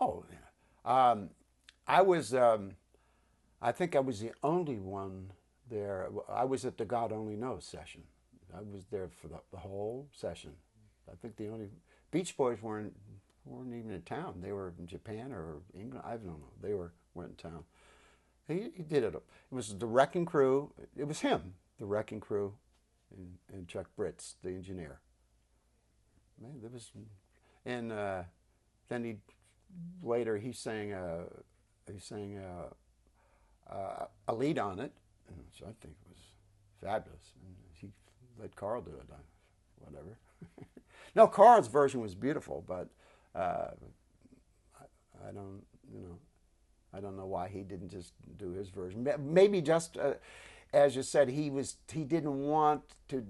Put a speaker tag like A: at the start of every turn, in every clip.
A: Oh, yeah. I was, I think I was the only one there. I was at the God Only Knows session. I was there for the whole session. I think the only Beach Boys weren't even in town. They were in Japan or England. I don't know. They weren't in town. He did it. It was the Wrecking Crew. It was him, the Wrecking Crew, and Chuck Britz, the engineer. Man, there was, and then he later he sang a lead on it, which I think was fabulous. And he let Carl do it. Whatever. No, Carl's version was beautiful, but I don't, I don't know why he didn't just do his version. Maybe just as you said, he didn't want to.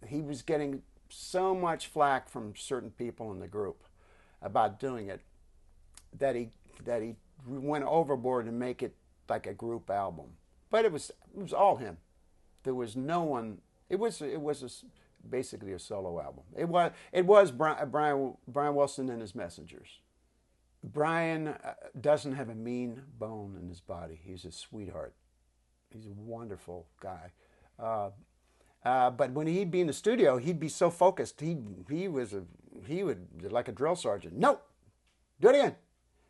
A: He was getting so much flack from certain people in the group about doing it that he went overboard and make it like a group album. But it was all him. There was no one. Basically a solo album. It was Brian Wilson and his Messengers. Brian doesn't have a mean bone in his body. He's a sweetheart. He's a wonderful guy. But when he'd be in the studio, he'd be so focused. He would like a drill sergeant. No, do it again.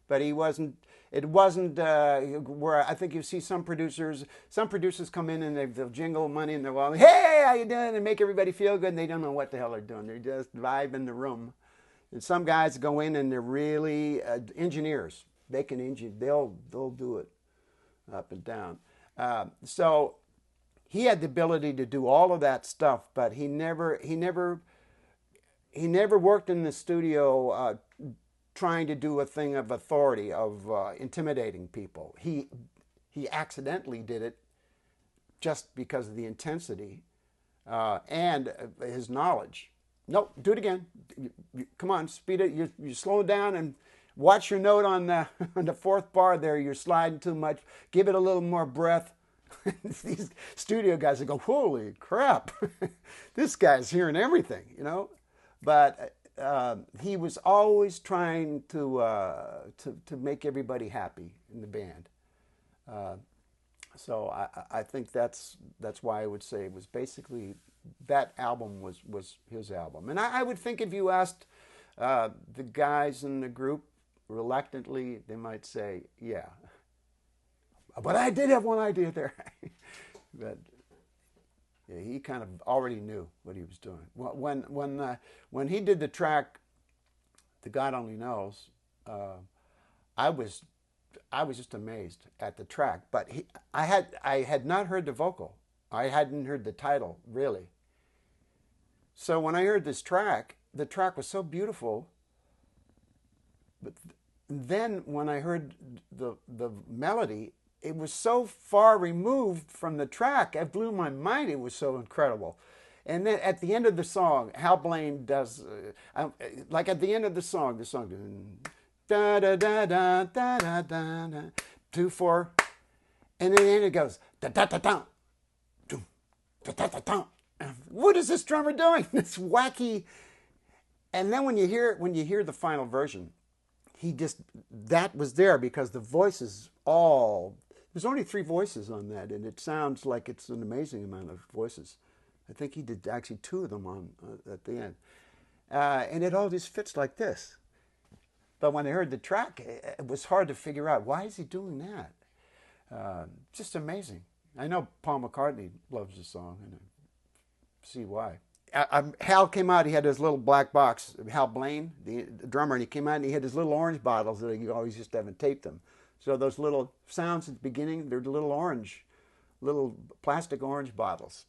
A: But he wasn't. It wasn't where I think you see some producers. Some producers come in and they'll jingle money and they're all, "Hey, how you doing?" and make everybody feel good. And they don't know what the hell they're doing. They're just vibing the room. And some guys go in and they're really engineers. They can they'll do it up and down. So he had the ability to do all of that stuff, but he never worked in the studio trying to do a thing of authority, of intimidating people. He accidentally did it just because of the intensity and his knowledge. Nope, do it again. Come on, speed it. You're slowing down and watch your note on the on the fourth bar there. You're sliding too much. Give it a little more breath. These studio guys will go, "Holy crap, this guy's hearing everything," But he was always trying to make everybody happy in the band. So I think that's why I would say it was basically that album was his album. And I would think if you asked the guys in the group reluctantly, they might say, "Yeah." But I did have one idea there. But yeah, he kind of already knew what he was doing. When he did the track, "The God Only Knows," I was just amazed at the track. But I had not heard the vocal. I hadn't heard the title really. So when I heard this track, the track was so beautiful. But then when I heard the melody, it was so far removed from the track, it blew my mind. It was so incredible. And then at the end of the song, Hal Blaine does, like at the end of the song, da da da da da da da da, 2/4, and then it goes da da da da, da da da da. What is this drummer doing? It's wacky. And then when you hear the final version, that was there because the voices there's only 3 voices on that, and it sounds like it's an amazing amount of voices. I think he did actually 2 of them on at the end, and it all just fits like this. But when I heard the track, it was hard to figure out why is he doing that. Just amazing. I know Paul McCartney loves the song, and I see why. Hal came out. He had his little black box. Hal Blaine, the drummer, and he came out and he had his little orange bottles that he always used to have and taped them. So those little sounds at the beginning, they're little plastic orange bottles.